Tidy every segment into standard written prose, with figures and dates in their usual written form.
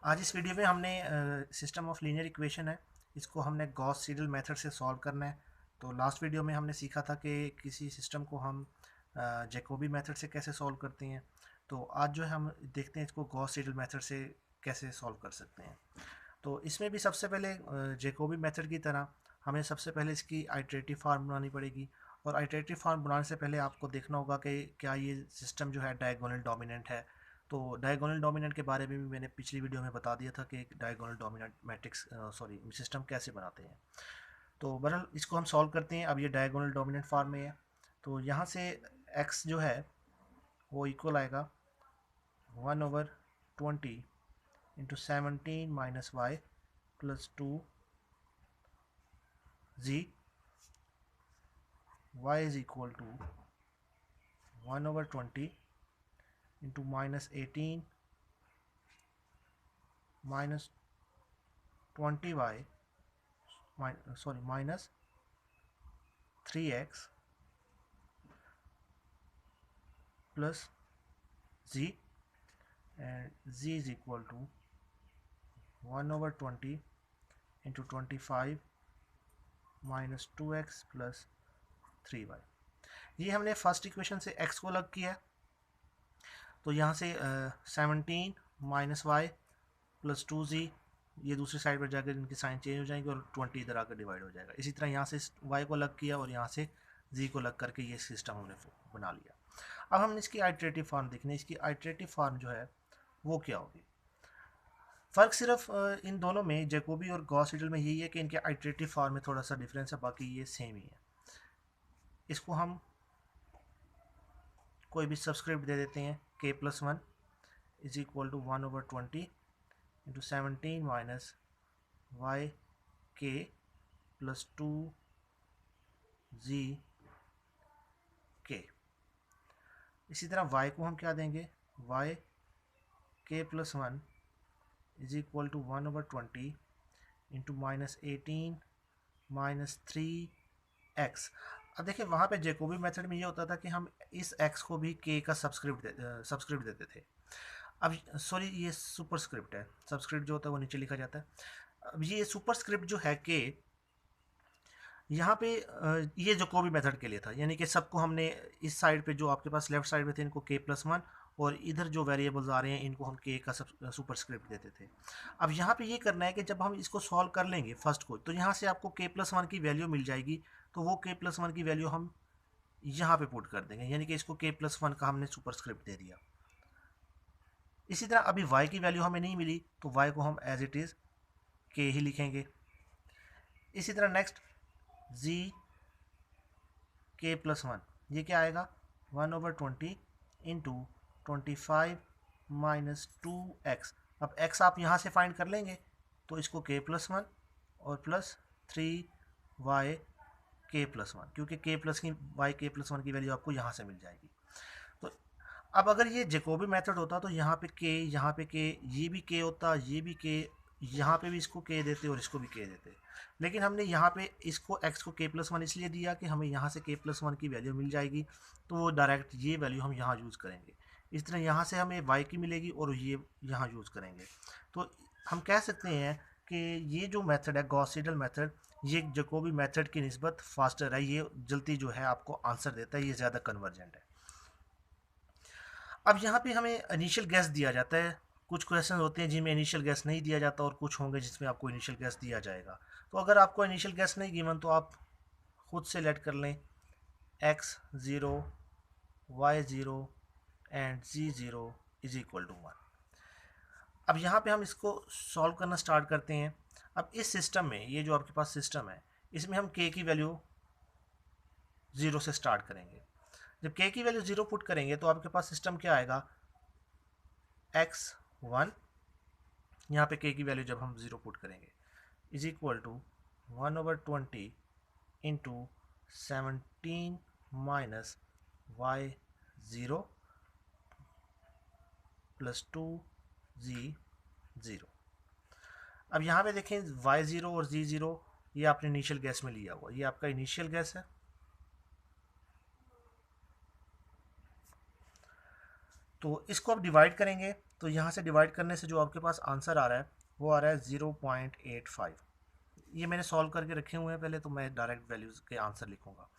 आज इस वीडियो में हमने सिस्टम ऑफ लीनियर इक्वेशन है, इसको हमने गॉस सीडल मेथड से सॉल्व करना है। तो लास्ट वीडियो में हमने सीखा था कि किसी सिस्टम को हम जैकोबी मेथड से कैसे सॉल्व करते हैं। तो आज जो है हम देखते हैं इसको गॉस सीडल मेथड से कैसे सॉल्व कर सकते हैं। तो इसमें भी सबसे पहले जैकोबी मेथड की तरह हमें सबसे पहले इसकी आइटरेटिव फार्म बनानी पड़ेगी। और आइटरेटिव फार्म बनाने से पहले आपको देखना होगा कि क्या ये सिस्टम जो है डायगोनल डोमिनेंट है। तो डायगोनल डोमिनेंट के बारे में भी मैंने पिछली वीडियो में बता दिया था कि डायगोनल डोमिनेंट मैट्रिक्स सिस्टम कैसे बनाते हैं। तो बहरहाल इसको हम सॉल्व करते हैं। अब ये डायगोनल डोमिनेंट फॉर्म में है। तो यहाँ से x जो है वो इक्वल आएगा 1/20 into 17 minus Y plus 2z। y is equal to 1/20 into minus 18 minus 20y minus 3x plus z, and z is equal to 1/20 into 25 minus 2x plus 3y। ये हमने फर्स्ट इक्वेशन से x को अलग किया है। तो यहाँ से 17 माइनस वाई प्लस 2z, ये दूसरी साइड पर जाकर इनकी साइन चेंज हो जाएंगे और 20 इधर आकर डिवाइड हो जाएगा। इसी तरह यहाँ से y को अलग किया और यहाँ से z को अलग करके ये सिस्टम हमने बना लिया। अब हमने इसकी आइटरेटिव फॉर्म देखनी है। इसकी आइटरेटिव फॉर्म जो है वो क्या होगी। फ़र्क सिर्फ इन दोनों में जैकोबी और गॉस सीडल में यही है कि इनके आइटरेटिव फॉर्म में थोड़ा सा डिफरेंस है, बाकी ये सेम ही है। इसको हम कोई भी सबस्क्रिप्ट दे देते हैं k+1 is equal to 1/20 into 17 minus Y के प्लस 2z के। इसी तरह y को हम क्या देंगे, y k+1 is equal to 1/20 into minus 18 minus 3x। अब देखिए वहाँ पे जैकोबी मेथड में ये होता था कि हम इस x को भी k का सबस्क्रिप्ट देते थे। अब सॉरी ये सुपरस्क्रिप्ट है, सबस्क्रिप्ट जो होता है वो नीचे लिखा जाता है। अब ये सुपरस्क्रिप्ट जो है k यहाँ पे ये जैकोबी मेथड के लिए था, यानी कि सबको हमने इस साइड पे जो आपके पास लेफ्ट साइड में थे इनको k+1 और इधर जो वेरिएबल्स आ रहे हैं इनको हम k का सब सुपरस्क्रिप्ट देते थे। अब यहाँ पे ये करना है कि जब हम इसको सॉल्व कर लेंगे फर्स्ट को, तो यहाँ से आपको k+1 की वैल्यू मिल जाएगी। तो वो k+1 की वैल्यू हम यहाँ पे पुट कर देंगे, यानी कि इसको k+1 का हमने सुपरस्क्रिप्ट दे दिया। इसी तरह अभी y की वैल्यू हमें नहीं मिली तो y को हम एज इट इज़ k ही लिखेंगे। इसी तरह नेक्स्ट z k+1, ये क्या आएगा 1/20 इंटू 25 माइनस 2x। अब x आप यहाँ से फाइंड कर लेंगे तो इसको k+1 और प्लस 3y k+1, क्योंकि y k+1 की वैल्यू आपको यहाँ से मिल जाएगी। तो अब अगर ये जैकोबी मेथड होता तो यहाँ पे k, यहाँ पे k, ये भी k होता, ये भी k, यहाँ पे भी इसको k देते और इसको भी k देते। लेकिन हमने यहाँ पे इसको x को k+1 इसलिए दिया कि हमें यहाँ से k+1 की वैल्यू मिल जाएगी, तो वो डायरेक्ट ये वैल्यू हम यहाँ यूज़ करेंगे। इस तरह यहाँ से हमें y की मिलेगी और ये यहाँ यूज़ करेंगे। तो हम कह सकते हैं कि ये जो मेथड है गॉस सीडल मेथड, ये जैकोबी मेथड की निस्बत फास्टर है। ये जल्दी जो है आपको आंसर देता है, ये ज़्यादा कन्वर्जेंट है। अब यहाँ पे हमें इनिशियल गैस दिया जाता है। कुछ क्वेश्चन होते हैं जिनमें इनिशियल गैस नहीं दिया जाता और कुछ होंगे जिसमें आपको इनिशियल गैस दिया जाएगा। तो अगर आपको इनिशियल गैस नहीं गिवन तो आप खुद से लेट कर लें x0 y0 and z0 is equal to 1। अब यहाँ पे हम इसको सॉल्व करना स्टार्ट करते हैं। अब इस सिस्टम में ये जो आपके पास सिस्टम है इसमें हम k की वैल्यू 0 से स्टार्ट करेंगे। जब k की वैल्यू 0 पुट करेंगे तो आपके पास सिस्टम क्या आएगा x1, यहाँ पे k की वैल्यू जब हम 0 पुट करेंगे is equal to 1/20 into 17 minus y0 plus 2z0। अब यहाँ पे देखें y0 और z0 ये आपने इनिशियल गैस में लिया हुआ, ये आपका इनिशियल गैस है। तो इसको आप डिवाइड करेंगे तो यहाँ से डिवाइड करने से जो आपके पास आंसर आ रहा है वो आ रहा है 0.85। ये मैंने सॉल्व करके रखे हुए हैं पहले, तो मैं डायरेक्ट वैल्यूज़ के आंसर लिखूंगा।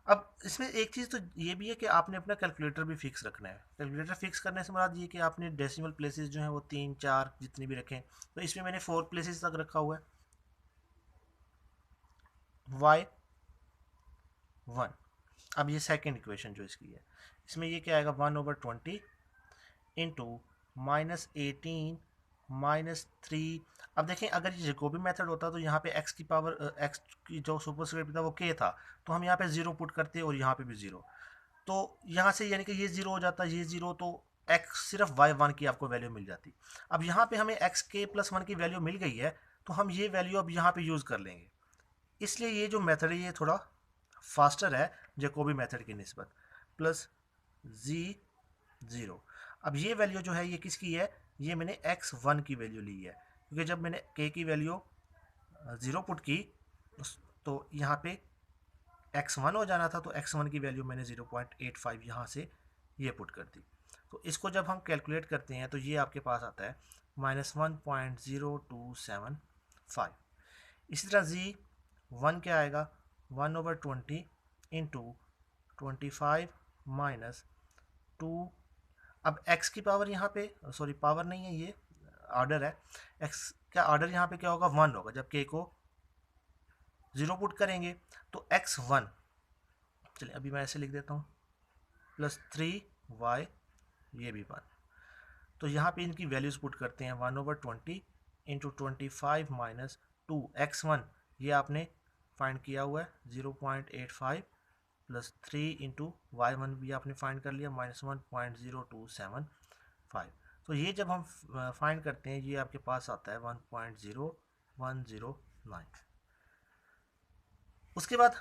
अब इसमें एक चीज़ तो ये भी है कि आपने अपना कैलकुलेटर भी फिक्स रखना है। कैलकुलेटर फिक्स करने से मुराद ये कि आपने डेसिमल प्लेसेस जो हैं वो 3 4 जितने भी रखें। तो इसमें मैंने 4 प्लेसेस तक रखा हुआ है। y1। अब ये सेकेंड इक्वेशन जो इसकी है, इसमें ये क्या आएगा 1/20 इंटू -18 -3। अब देखें अगर ये जैकोबी मेथड होता तो यहाँ पे x की पावर x की जो सुपरस्क्रिप्ट था वो k था, तो हम यहाँ पे 0 पुट करते और यहाँ पे भी 0। तो यहाँ से यानी कि ये 0 हो जाता, ये 0, तो x सिर्फ y1 की आपको वैल्यू मिल जाती। अब यहाँ पे हमें xk+1 की वैल्यू मिल गई है, तो हम ये वैल्यू अब यहाँ पे यूज़ कर लेंगे। इसलिए ये जो मेथड है ये थोड़ा फास्टर है जैकोबी मेथड की निस्बत। Plus z0। अब ये वैल्यू जो है ये किसकी है, ये मैंने x1 की वैल्यू ली है, क्योंकि जब मैंने k की वैल्यू 0 पुट की तो यहाँ पे x1 हो जाना था, तो x1 की वैल्यू मैंने 0.85 यहाँ से ये पुट कर दी। तो इसको जब हम कैलकुलेट करते हैं तो ये आपके पास आता है -1.0275। इसी तरह z1 क्या आएगा 1/20 इंटू 25 माइनस 2। अब x की पावर यहाँ पे, सॉरी पावर नहीं है ये ऑर्डर है, x का ऑर्डर यहाँ पे क्या होगा 1 होगा जब k को 0 पुट करेंगे। तो x1, चलिए अभी मैं ऐसे लिख देता हूँ, +3y, ये भी 1। तो यहाँ पे इनकी वैल्यूज़ पुट करते हैं 1/20 इंटू 25 माइनस 2। x1 ये आपने फाइंड किया हुआ है 0.85 प्लस 3 इंटू y1 भी आपने फाइंड कर लिया -1.0275। तो ये जब हम फाइंड करते हैं ये आपके पास आता है 1.0109। उसके बाद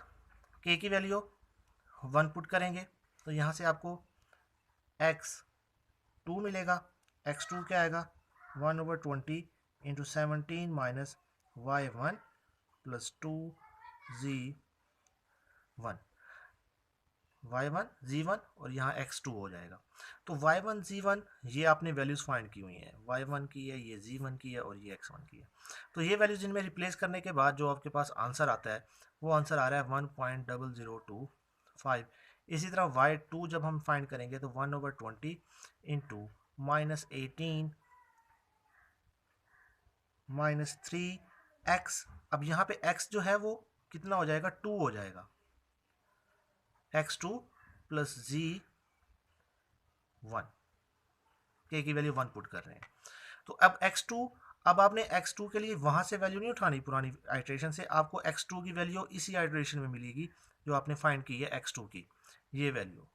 k की वैल्यू 1 पुट करेंगे तो यहाँ से आपको x2 मिलेगा। x2 क्या आएगा 1/20 into 17 minus y1 plus 2z1 z1 और यहाँ x2 हो जाएगा। तो y1 z1 ये आपने वैल्यूज़ फाइंड की हुई हैं, y1 की है, ये z1 की है और ये x1 की है। तो ये वैल्यूज़ इनमें रिप्लेस करने के बाद जो आपके पास आंसर आता है वो आंसर आ रहा है 1.0025। इसी तरह y2 जब हम फाइंड करेंगे तो 1/20 इंटू -18 -3x। अब यहाँ पे x जो है वो कितना हो जाएगा 2 हो जाएगा, x2 प्लस z1, k की वैल्यू 1 पुट कर रहे हैं। तो अब x2, अब आपने x2 के लिए वहाँ से वैल्यू नहीं उठानी पुरानी आइट्रेशन से, आपको x2 की वैल्यू इसी आइट्रेशन में मिलेगी जो आपने फाइंड की है x2 की, ये वैल्यू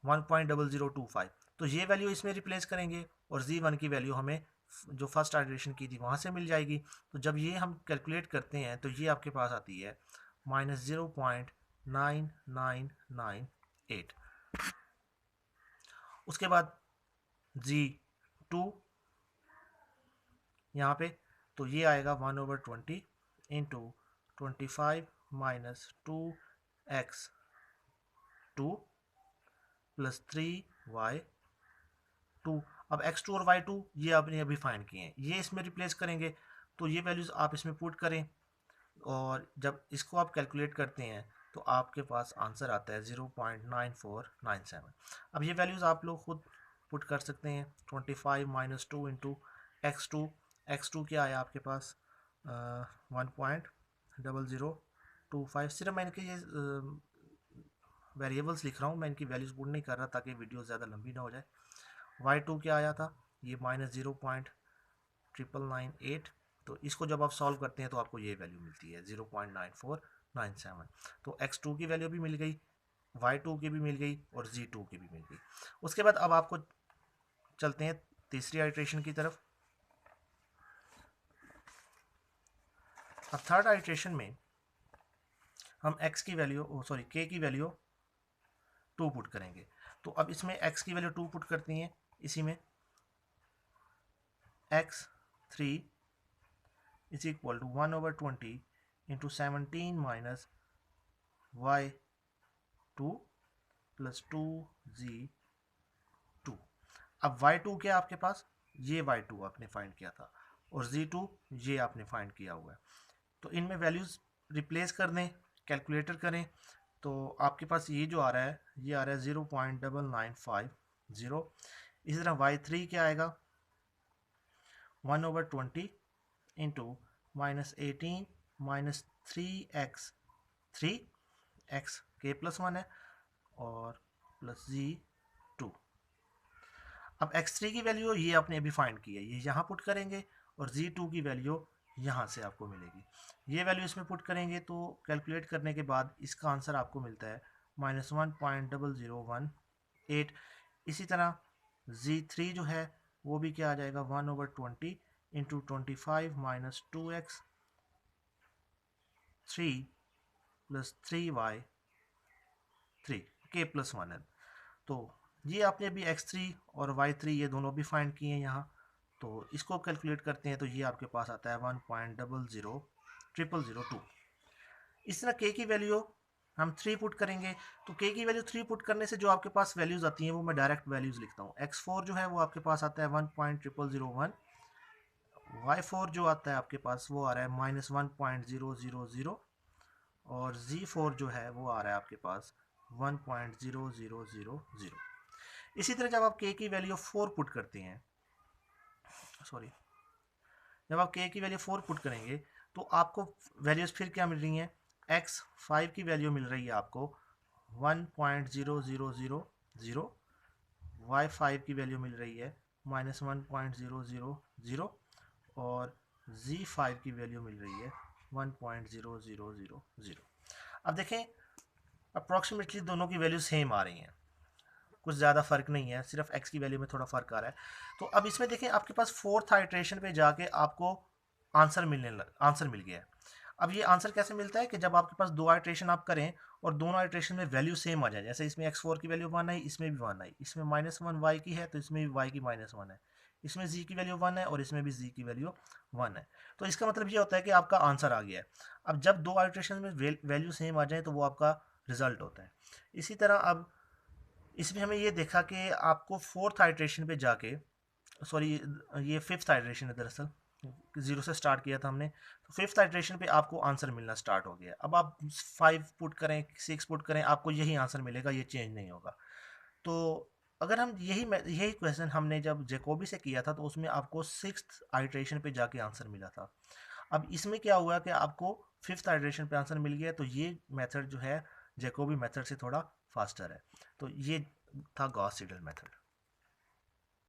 1.0025। तो ये वैल्यू इसमें रिप्लेस करेंगे और z1 की वैल्यू हमें जो फर्स्ट आइट्रेशन की थी वहाँ से मिल जाएगी। तो जब ये हम कैलकुलेट करते हैं तो ये आपके पास आती है -0.9998। उसके बाद z2 यहाँ पे, तो ये आएगा 1/20 into 25 minus 2x2 plus 3y2। अब x2 और y2 ये आपने अभी फाइंड किए हैं, ये इसमें रिप्लेस करेंगे। तो ये वैल्यूज़ आप इसमें पुट करें और जब इसको आप कैलकुलेट करते हैं तो आपके पास आंसर आता है 0.9497। अब ये वैल्यूज़ आप लोग खुद पुट कर सकते हैं। 25 माइनस 2 इंटू x2 क्या आया आपके पास 1.0025। सिर्फ मैं इनके ये वेरिएबल्स लिख रहा हूँ, मैं इनकी वैल्यूज़ पुट नहीं कर रहा ताकि वीडियो ज़्यादा लंबी ना हो जाए। y2 क्या आया था ये -0.998। तो इसको जब आप सॉल्व करते हैं तो आपको ये वैल्यू मिलती है 0.9497। तो x2 की वैल्यू भी मिल गई, y2 की भी मिल गई और z2 की भी मिल गई। उसके बाद अब आपको चलते हैं तीसरी आइट्रेशन की तरफ। अब थर्ड आइट्रेशन में हम x की वैल्यू k की वैल्यू 2 पुट करेंगे। तो अब इसमें x की वैल्यू 2 पुट करती हैं, इसी में x3 is equal to 1/20 into 17 minus y2 plus 2z2। अब y2 क्या आपके पास, ये y2 आपने फाइंड किया था और z2 ये आपने फाइंड किया हुआ है। तो इनमें वैल्यूज़ रिप्लेस कर दें, कैलकुलेटर करें, तो आपके पास ये जो आ रहा है ये आ रहा है 0.9950। इसी तरह y3 क्या आएगा 1/20 इंटू -18 -3x, 3x k + 1 है और प्लस z2। अब x3 की वैल्यू ये आपने अभी फाइंड की है, ये यहाँ पुट करेंगे और z2 की वैल्यू यहाँ से आपको मिलेगी। ये वैल्यू इसमें पुट करेंगे तो कैलकुलेट करने के बाद इसका आंसर आपको मिलता है -1.0018। इसी तरह z3 जो है वो भी क्या आ जाएगा 1/20 इंटू 25 -2x 3 + 3y3 k + 1 है। तो ये आपने अभी x3 और y3 ये दोनों भी फाइंड किए हैं यहाँ, तो इसको कैलकुलेट करते हैं तो ये आपके पास आता है 1.000002। इस तरह k की वैल्यू हम 3 पुट करेंगे, तो k की वैल्यू 3 पुट करने से जो आपके पास वैल्यूज़ आती हैं वो मैं डायरेक्ट वैल्यूज़ लिखता हूँ। x4 जो है वो आपके पास आता है 1.0001, y4 जो आता है आपके पास वो आ रहा है -1.000 और z4 जो है वो आ रहा है आपके पास 1.0000। इसी तरह जब आप k की वैल्यू 4 पुट करते हैं, सॉरी, जब आप k की वैल्यू 4 पुट करेंगे तो आपको वैल्यूज़ फिर क्या मिल रही हैं, x5 की वैल्यू मिल रही है आपको 1.0000, y5 की वैल्यू मिल रही है -1.000 और z5 की वैल्यू मिल रही है 1.0000। अब देखें अप्रॉक्सीमेटली दोनों की वैल्यू सेम आ रही हैं, कुछ ज़्यादा फ़र्क नहीं है, सिर्फ x की वैल्यू में थोड़ा फ़र्क आ रहा है। तो अब इसमें देखें आपके पास 4th आइट्रेशन पे जाके आपको आंसर मिल गया है। अब ये आंसर कैसे मिलता है कि जब आपके पास 2 आइट्रेशन आप करें और दोनों आइट्रेशन में वैल्यू सेम आ जाए, जैसे इसमें x4 की वैल्यू 1 आई, इसमें भी 1 आई, इसमें -1 y की है तो इसमें भी y की -1 है, इसमें z की वैल्यू 1 है और इसमें भी z की वैल्यू 1 है। तो इसका मतलब ये होता है कि आपका आंसर आ गया है। अब जब 2 आइट्रेशन में वैल्यू सेम आ जाए तो वो आपका रिजल्ट होता है। इसी तरह अब इसमें हमें ये देखा कि आपको 4th आइट्रेशन पे जाके, सॉरी ये 5th आइट्रेशन है दरअसल, 0 से स्टार्ट किया था हमने, तो 5th आइट्रेशन पे आपको आंसर मिलना स्टार्ट हो गया। अब आप 5 पुट करें 6 पुट करें आपको यही आंसर मिलेगा, ये चेंज नहीं होगा। तो अगर हम यही क्वेश्चन हमने जब जैकोबी से किया था तो उसमें आपको 6th आइट्रेशन पे जाके आंसर मिला था। अब इसमें क्या हुआ कि आपको 5th आइट्रेशन पे आंसर मिल गया, तो ये मेथड जो है जैकोबी मेथड से थोड़ा फास्टर है। तो ये था गॉस सीडल मेथड।